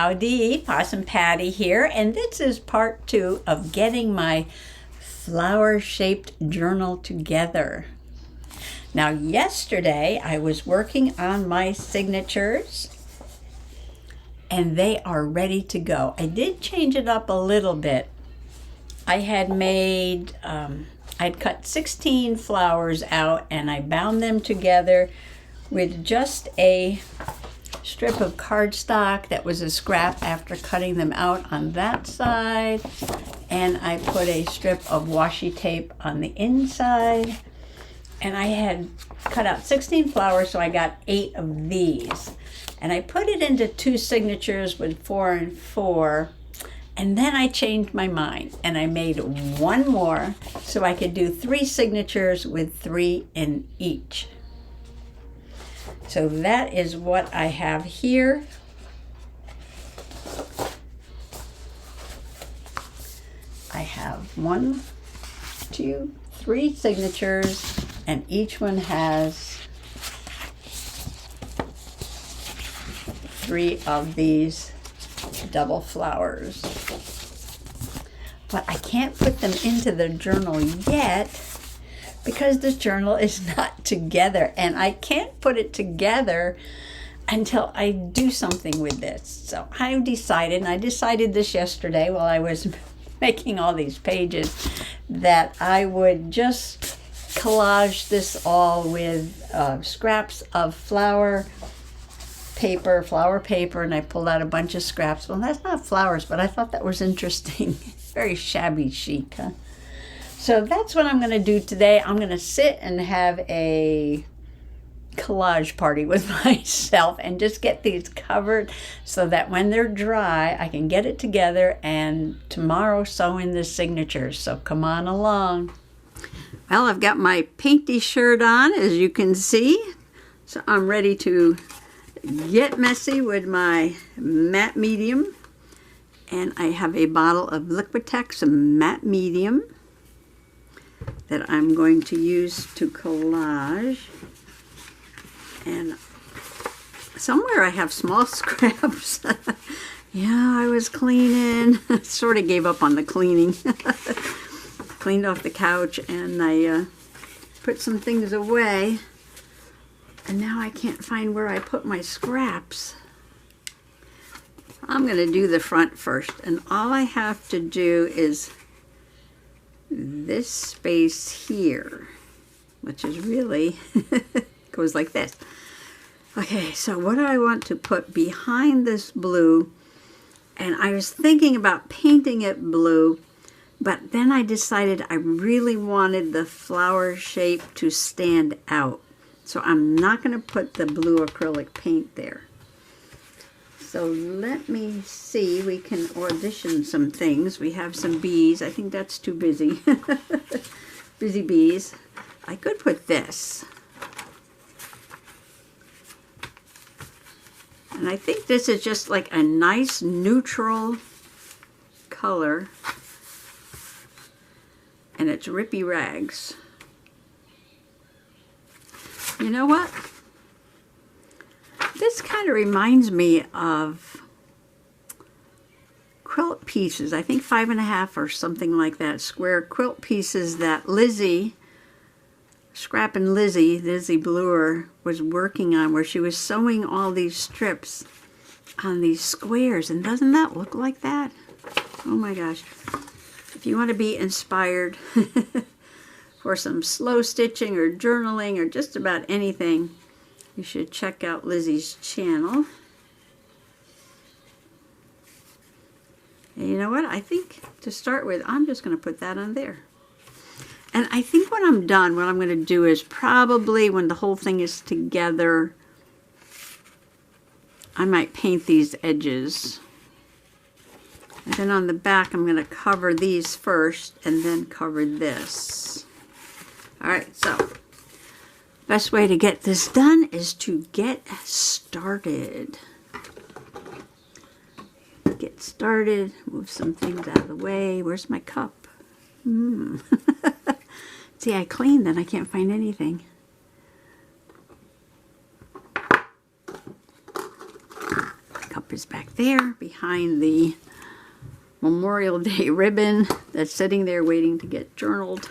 Howdy, Possum Patty here, and this is part 2 of getting my flower-shaped journal together. Now, yesterday I was working on my signatures, and they are ready to go. I did change it up a little bit. I had made, I'd cut 16 flowers out, and I bound them together with just a strip of cardstock that was a scrap after cutting them out on that side, and I put a strip of washi tape on the inside, and I had cut out 16 flowers, so I got 8 of these, and I put it into 2 signatures with 4 and 4, and then I changed my mind and I made 1 more so I could do 3 signatures with 3 in each. So that is what I have here. I have 1, 2, 3 signatures, and each one has 3 of these double flowers. But I can't put them into the journal yet, because the journal is not together, and I can't put it together until I do something with this. So I decided, and I decided this yesterday while I was making all these pages, that I would just collage this all with scraps of flower paper, and I pulled out a bunch of scraps. Well, that's not flowers, but I thought that was interesting. Very shabby chic, huh? So that's what I'm going to do today. I'm going to sit and have a collage party with myself and just get these covered so that when they're dry, I can get it together and tomorrow sew in the signatures. So come on along. Well, I've got my painty shirt on, as you can see. So I'm ready to get messy with my matte medium. And I have a bottle of Liquitex matte medium that I'm going to use to collage. And somewhere I have small scraps. Yeah, I was cleaning. Sort of gave up on the cleaning. Cleaned off the couch, and I put some things away. And now I can't find where I put my scraps. I'm going to do the front first. And all I have to do is this space here, which is really goes like this. Okay, so what do I want to put behind this blue? And I was thinking about painting it blue, but then I decided I really wanted the flower shape to stand out. So I'm not going to put the blue acrylic paint there. So let me see, we can audition some things. We have some bees. I think that's too busy. Busy bees. I could put this. And I think this is just like a nice neutral color. And it's Rippy Rags. You know what? This kind of reminds me of quilt pieces. I think 5.5 or something like that. Square quilt pieces that Lizzie Bluer was working on, where she was sewing all these strips on these squares. And doesn't that look like that? Oh my gosh. If you want to be inspired for some slow stitching or journaling or just about anything, you should check out Lizzie's channel. And you know what? I think to start with, I'm just going to put that on there. And I think when I'm done, what I'm going to do is probably when the whole thing is together, I might paint these edges. And then on the back, I'm going to cover these first and then cover this. All right, so best way to get this done is to get started. Get started, move some things out of the way. Where's my cup? See, I cleaned and I can't find anything. Cup is back there behind the Memorial Day ribbon that's sitting there waiting to get journaled,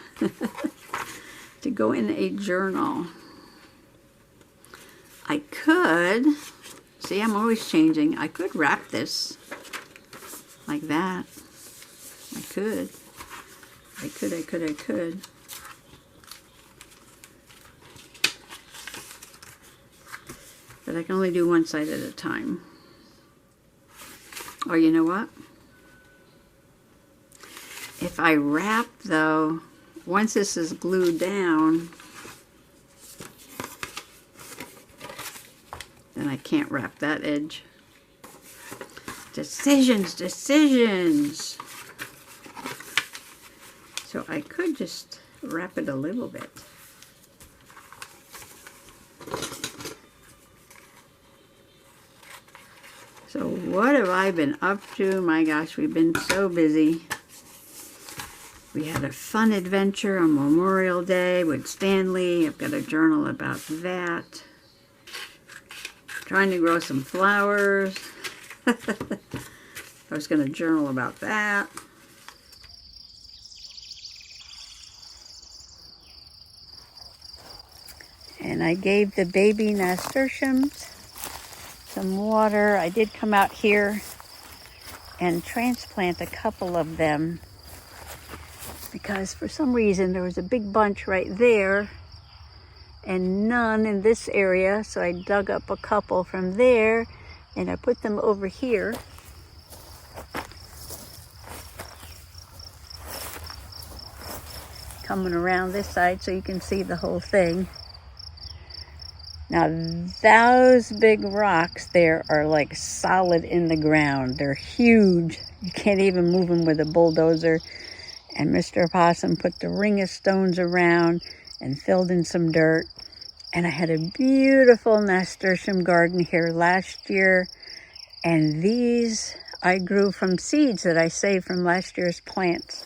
to go in a journal. I could, see, I'm always changing. I could wrap this like that. I could. But I can only do one side at a time. Or you know what? If I wrap though, once this is glued down, then I can't wrap that edge. Decisions. So I could just wrap it a little bit. So what have I been up to? My gosh, we've been so busy. We had a fun adventure on Memorial Day with Stanley. I've got a journal about that. Trying to grow some flowers. I was going to journal about that. And I gave the baby nasturtiums some water. I did come out here and transplant a couple of them because for some reason there was a big bunch right there and none in this area, so I dug up a couple from there and I put them over here. Coming around this side so you can see the whole thing. Now those big rocks there are like solid in the ground. They're huge. You can't even move them with a bulldozer. And Mr. Possum put the ring of stones around and filled in some dirt. And I had a beautiful nasturtium garden here last year. And these I grew from seeds that I saved from last year's plants.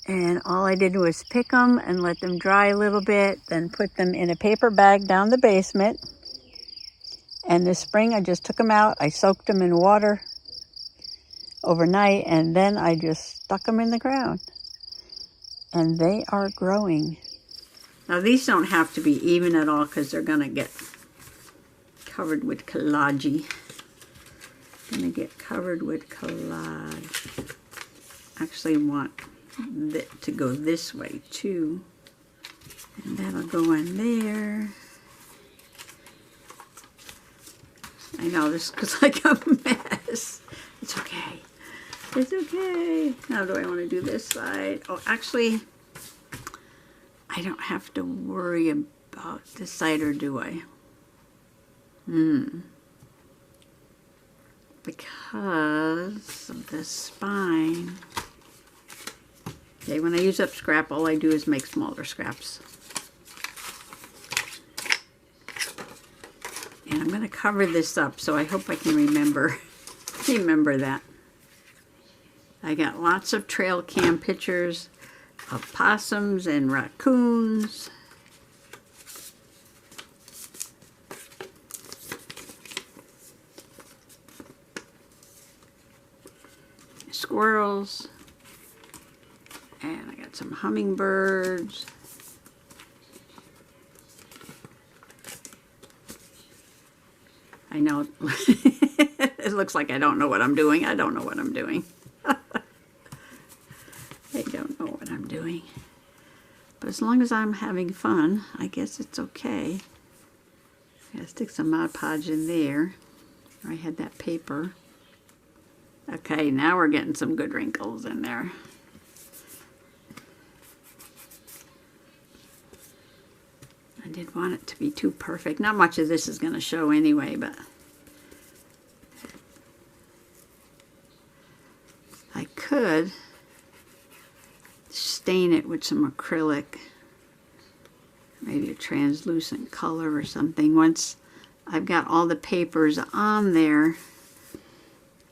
And all I did was pick them and let them dry a little bit, then put them in a paper bag down the basement. And this spring I just took them out. I soaked them in water overnight and then I just stuck them in the ground. And they are growing. Now these don't have to be even at all because they're going to get covered with collage. Going to get covered with collage. Actually want to go this way too, and that'll go in there. I know this looks like a mess. It's okay. It's okay. Now do I want to do this side? Oh, actually, I don't have to worry about this side, or do I? Because of the spine. Okay, when I use up scrap, all I do is make smaller scraps. And I'm going to cover this up, so I hope I can remember that. I got lots of trail cam pictures of possums and raccoons. Squirrels. And I got some hummingbirds. I know it looks like I don't know what I'm doing. I don't know what I'm doing. I don't know what I'm doing. But as long as I'm having fun, I guess it's okay. I'm going to stick some Mod Podge in there. I had that paper. Okay, now we're getting some good wrinkles in there. I didn't want it to be too perfect. Not much of this is going to show anyway, but I could stain it with some acrylic, maybe a translucent color or something. Once I've got all the papers on there,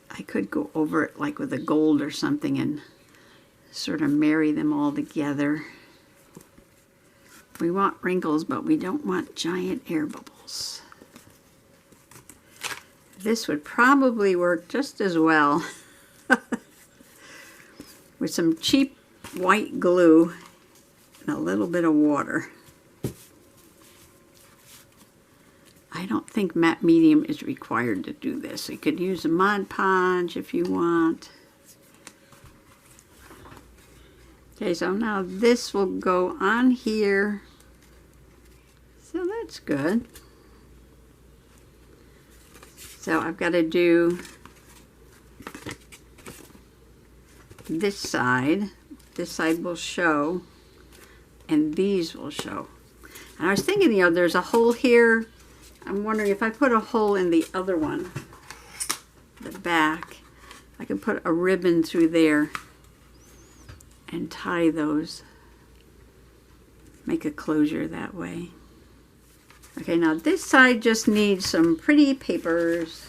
I could go over it like with a gold or something and sort of marry them all together. We want wrinkles, but we don't want giant air bubbles. this would probably work just as well with some cheap white glue and a little bit of water. I don't think matte medium is required to do this. You could use a Mod Podge if you want. Okay, so now this will go on here. So that's good. So I've got to do this side. This side will show, and these will show. And I was thinking, you know, there's a hole here. I'm wondering if I put a hole in the other one, the back, I can put a ribbon through there and tie those. Make a closure that way. Okay, now this side just needs some pretty papers,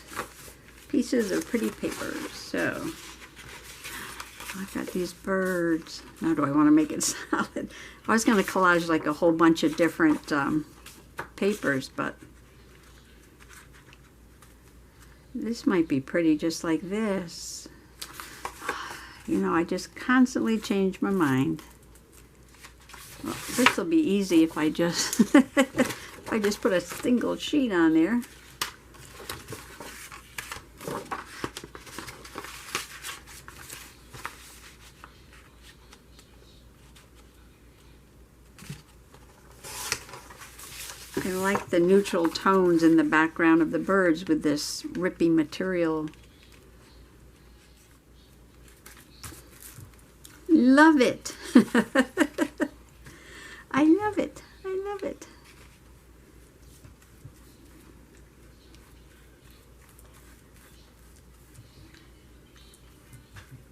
pieces of pretty papers. So I've got these birds. Now do I want to make it solid? I was going to collage like a whole bunch of different papers, but this might be pretty just like this. You know, I just constantly change my mind. Well, this will be easy if I just if I just put a single sheet on there. I like the neutral tones in the background of the birds with this rippy material. Love it. I love it. I love it.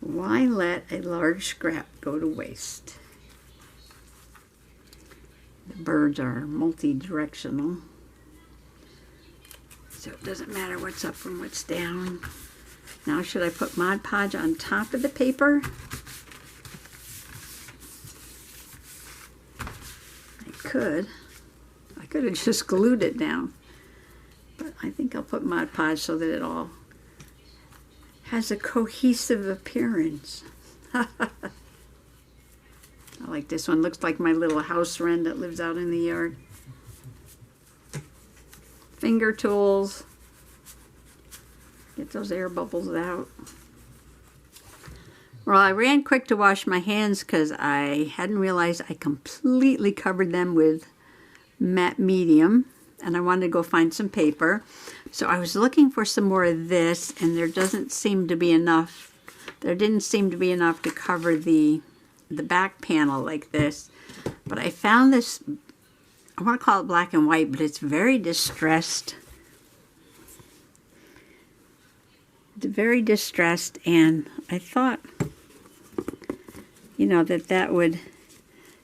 Why let a large scrap go to waste? The birds are multi-directional, so it doesn't matter what's up and what's down. Now should I put Mod Podge on top of the paper? I could have just glued it down, but I think I'll put Mod Podge so that it all has a cohesive appearance. I like this one. Looks like my little house wren that lives out in the yard. Finger tools. Get those air bubbles out. Well, I ran quick to wash my hands because I hadn't realized I completely covered them with matte medium, and I wanted to go find some paper. So I was looking for some more of this, and there doesn't seem to be enough. There didn't seem to be enough to cover the back panel like this. But I found this, I want to call it black and white, but it's very distressed. Very distressed, and I thought, you know, that would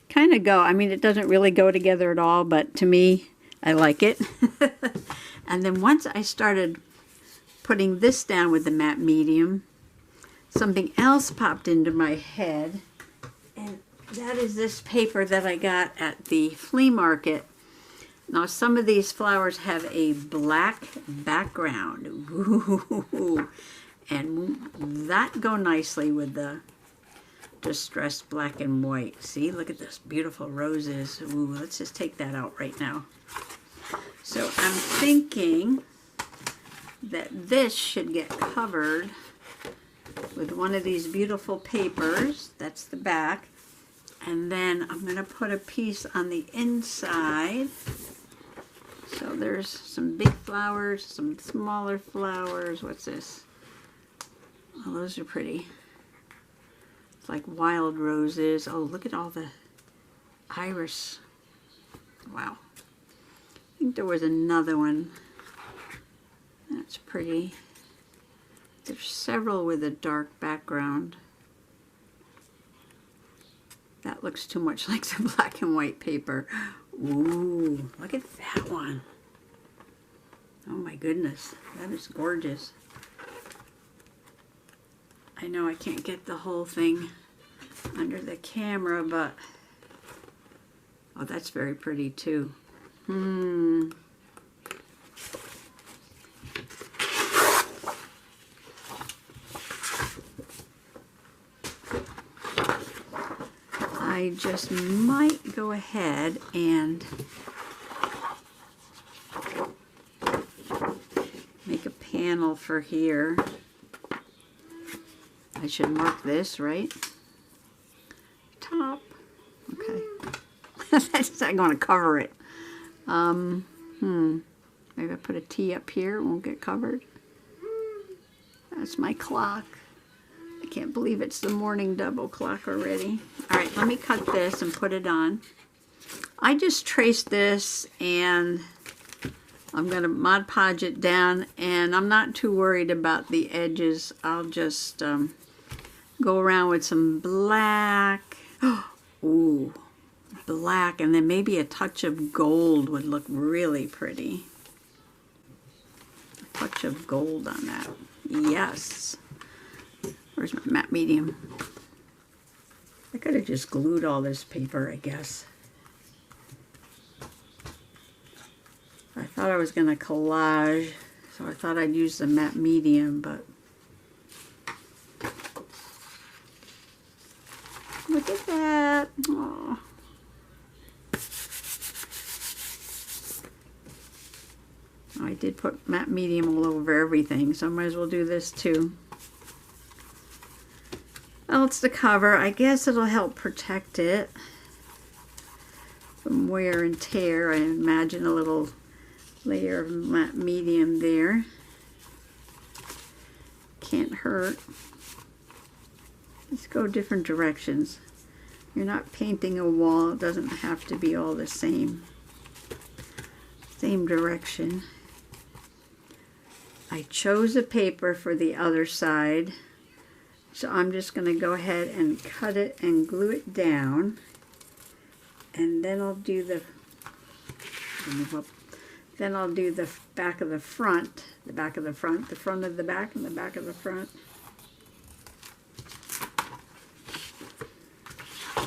kind of go. I mean, it doesn't really go together at all, but to me, I like it. And then once I started putting this down with the matte medium, something else popped into my head, and that is this paper that I got at the flea market. Now, some of these flowers have a black background. Ooh, and that go nicely with the distressed black and white. See, look at this beautiful roses. Ooh, let's just take that out right now. So I'm thinking that this should get covered with one of these beautiful papers. That's the back. And then I'm going to put a piece on the inside. So there's some big flowers, some smaller flowers. What's this? Oh, those are pretty. It's like wild roses. Oh, look at all the iris. Wow. I think there was another one. That's pretty. There's several with a dark background. That looks too much like the black and white paper. Ooh, look at that one. Oh my goodness, that is gorgeous. I know I can't get the whole thing under the camera, but oh, that's very pretty too. I just might go ahead and make a panel for here. I should mark this, right? Top. Okay. That's not going to cover it. Maybe I put a T up here. It won't get covered. That's my clock. I can't believe it's the morning double clock already. All right, let me cut this and put it on. I just traced this and I'm going to Mod Podge it down, and I'm not too worried about the edges. I'll just go around with some black. Ooh, black, and then maybe a touch of gold would look really pretty. A touch of gold on that. Yes. Where's my matte medium? I could have just glued all this paper, I guess. I thought I was going to collage, so I thought I'd use the matte medium, but look at that. Aww. I did put matte medium all over everything, so I might as well do this too. Well, it's the cover. I guess it'll help protect it from wear and tear. I imagine a little layer of matte medium there. Can't hurt. Let's go different directions. You're not painting a wall. It doesn't have to be all the same direction. I chose a paper for the other side, so I'm just going to go ahead and cut it and glue it down, and then I'll do the back of the front, the back of the front, the front of the back, and the back of the front.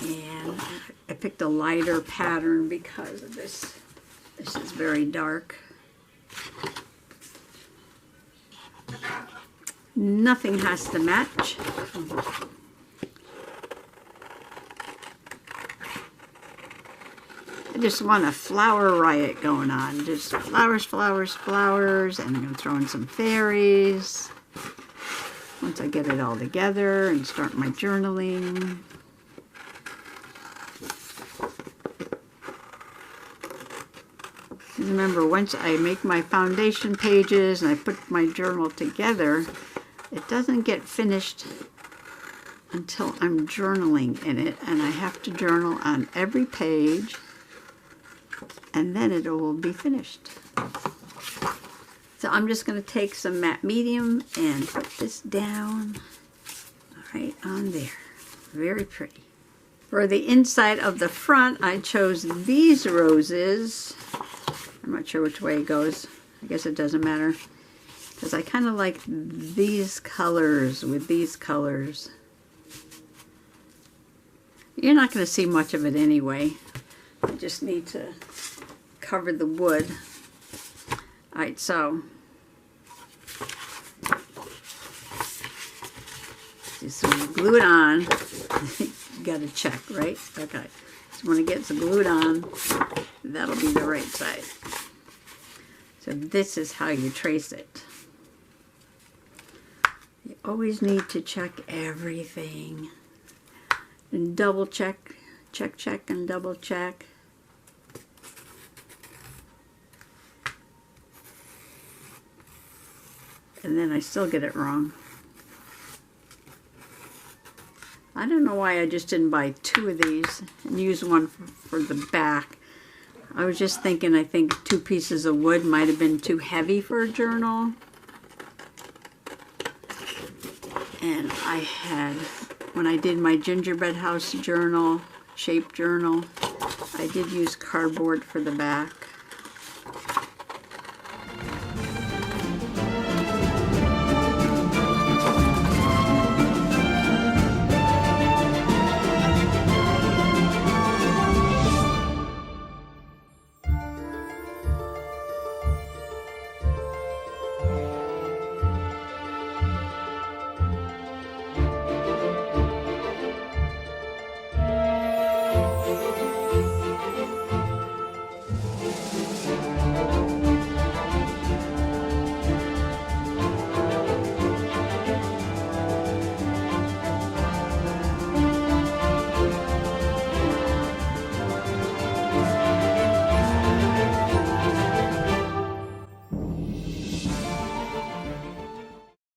And I picked a lighter pattern because of this. This is very dark. Nothing has to match. I just want a flower riot going on. Just flowers, flowers, flowers. And I'm going to throw in some fairies. Once I get it all together and start my journaling. Remember, once I make my foundation pages and I put my journal together, it doesn't get finished until I'm journaling in it, and I have to journal on every page, and then it will be finished. So I'm just going to take some matte medium and put this down right on there. Very pretty. For the inside of the front, I chose these roses. I'm not sure which way it goes. I guess it doesn't matter, because I kind of like these colors with these colors. You're not going to see much of it anyway. I just need to cover the wood. Alright, so just glue it on. You got to check, right? Okay. So when it gets glued on, that'll be the right side. So this is how you trace it. You always need to check everything. And double check, check, and double check. And then I still get it wrong. I don't know why I just didn't buy 2 of these and use one for the back. I was just thinking, I think 2 pieces of wood might have been too heavy for a journal. And I had, when I did my gingerbread house journal, shape journal, I did use cardboard for the back.